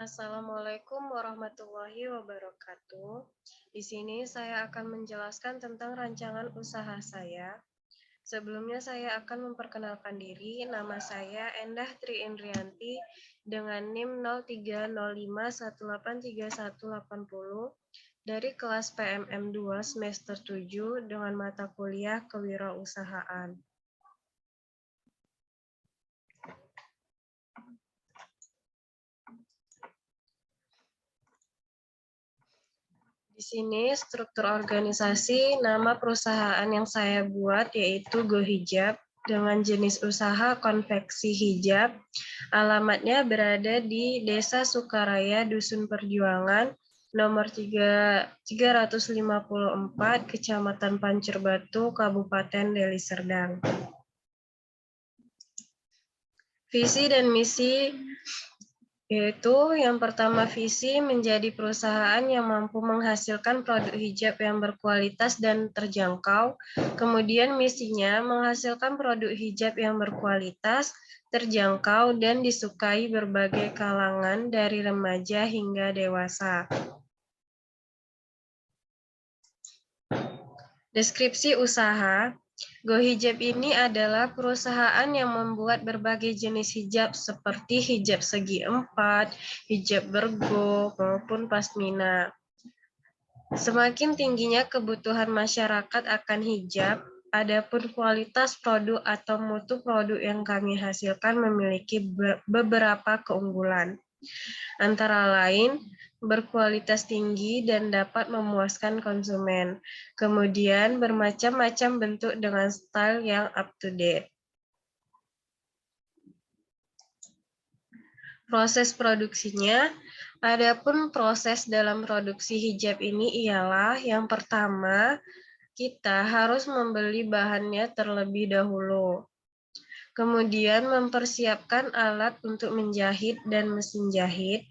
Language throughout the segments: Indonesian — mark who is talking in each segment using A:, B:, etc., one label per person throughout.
A: Assalamualaikum warahmatullahi wabarakatuh. Di sini saya akan menjelaskan tentang rancangan usaha saya. Sebelumnya saya akan memperkenalkan diri. Nama saya Endah Tri Indrianti dengan NIM 0305183180 dari kelas PMM 2 semester 7 dengan mata kuliah Kewirausahaan. Di sini struktur organisasi nama perusahaan yang saya buat yaitu Go Hijab dengan jenis usaha konveksi hijab. Alamatnya berada di Desa Sukaraya, Dusun Perjuangan, nomor 354, Kecamatan Pancerbatu, Kabupaten Deli Serdang. Visi dan misi yaitu yang pertama, visi menjadi perusahaan yang mampu menghasilkan produk hijab yang berkualitas dan terjangkau. Kemudian misinya menghasilkan produk hijab yang berkualitas, terjangkau, dan disukai berbagai kalangan dari remaja hingga dewasa. Deskripsi usaha. Go Hijab ini adalah perusahaan yang membuat berbagai jenis hijab seperti hijab segi empat, hijab bergo, maupun pasmina. Semakin tingginya kebutuhan masyarakat akan hijab, adapun kualitas produk atau mutu produk yang kami hasilkan memiliki beberapa keunggulan. Antara lain, berkualitas tinggi dan dapat memuaskan konsumen. Kemudian, bermacam-macam bentuk dengan style yang up to date. Proses produksinya, adapun proses dalam produksi hijab ini ialah yang pertama, kita harus membeli bahannya terlebih dahulu. Kemudian mempersiapkan alat untuk menjahit dan mesin jahit.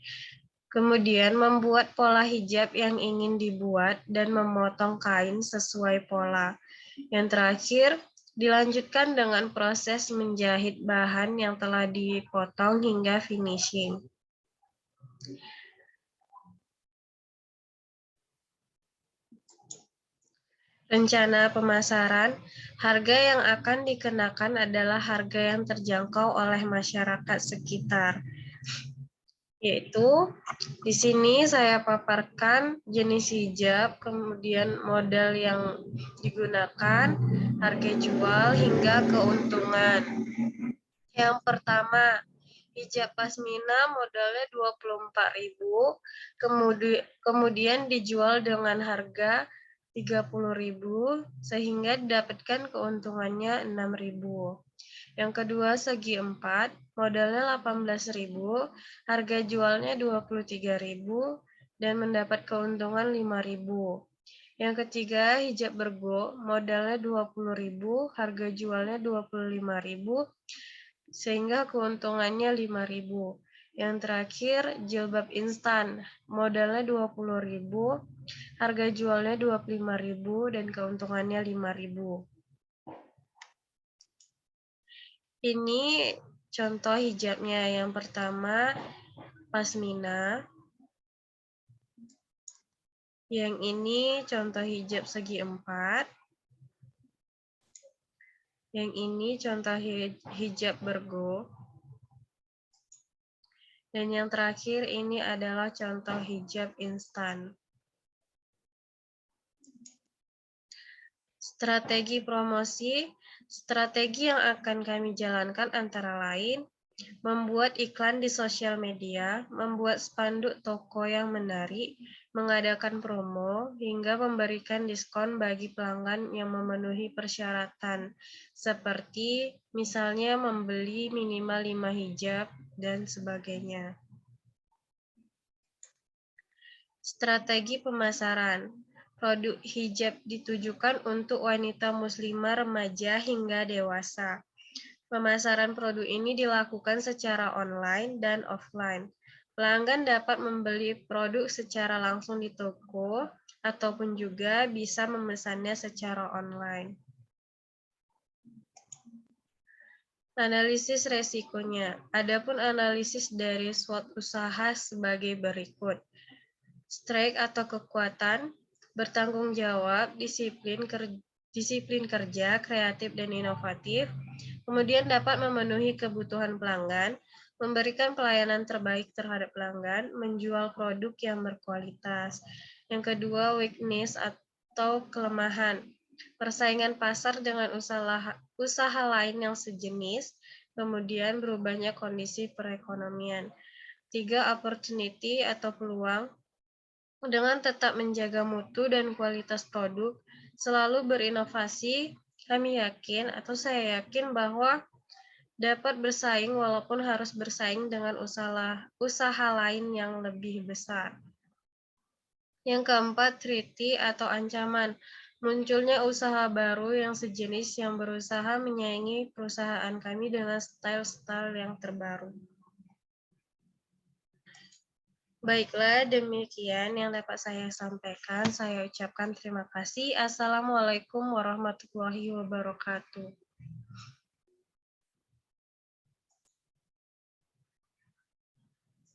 A: Kemudian membuat pola hijab yang ingin dibuat dan memotong kain sesuai pola. Yang terakhir, dilanjutkan dengan proses menjahit bahan yang telah dipotong hingga finishing. Rencana pemasaran, harga yang akan dikenakan adalah harga yang terjangkau oleh masyarakat sekitar. Yaitu di sini saya paparkan jenis hijab, kemudian model yang digunakan, harga jual, hingga keuntungan. Yang pertama, hijab pasmina modalnya 24.000, kemudian dijual dengan harga 30.000 sehingga didapatkan keuntungannya 6.000. Yang kedua, segi empat, modalnya 18.000, harga jualnya 23.000 dan mendapat keuntungan 5.000. Yang ketiga, hijab bergo, modalnya 20.000, harga jualnya 25.000 sehingga keuntungannya 5.000. Yang terakhir, jilbab instan, modalnya 20.000, harga jualnya 25.000 dan keuntungannya 5.000. Ini contoh hijabnya. Yang pertama, pasmina. Yang ini contoh hijab segi empat. Yang ini contoh hijab bergo. Dan yang terakhir ini adalah contoh hijab instan. Strategi promosi. Strategi yang akan kami jalankan antara lain, membuat iklan di sosial media, membuat spanduk toko yang menarik, mengadakan promo, hingga memberikan diskon bagi pelanggan yang memenuhi persyaratan, seperti misalnya membeli minimal 5 hijab, dan sebagainya. Strategi pemasaran. Produk hijab ditujukan untuk wanita muslimah remaja hingga dewasa. Pemasaran produk ini dilakukan secara online dan offline. Pelanggan dapat membeli produk secara langsung di toko ataupun juga bisa memesannya secara online. Analisis resikonya. Adapun analisis dari SWOT usaha sebagai berikut. Strike atau kekuatan, bertanggung jawab, disiplin kerja, kreatif dan inovatif, kemudian dapat memenuhi kebutuhan pelanggan, memberikan pelayanan terbaik terhadap pelanggan, menjual produk yang berkualitas. Yang kedua, weakness atau kelemahan, persaingan pasar dengan usaha lain yang sejenis, kemudian berubahnya kondisi perekonomian. Tiga, opportunity atau peluang, dengan tetap menjaga mutu dan kualitas produk, selalu berinovasi, saya yakin bahwa dapat bersaing walaupun harus bersaing dengan usaha lain yang lebih besar. Yang keempat, treaty atau ancaman. Munculnya usaha baru yang sejenis yang berusaha menyaingi perusahaan kami dengan style-style yang terbaru. Baiklah, demikian yang dapat saya sampaikan. Saya ucapkan terima kasih. Assalamualaikum warahmatullahi wabarakatuh.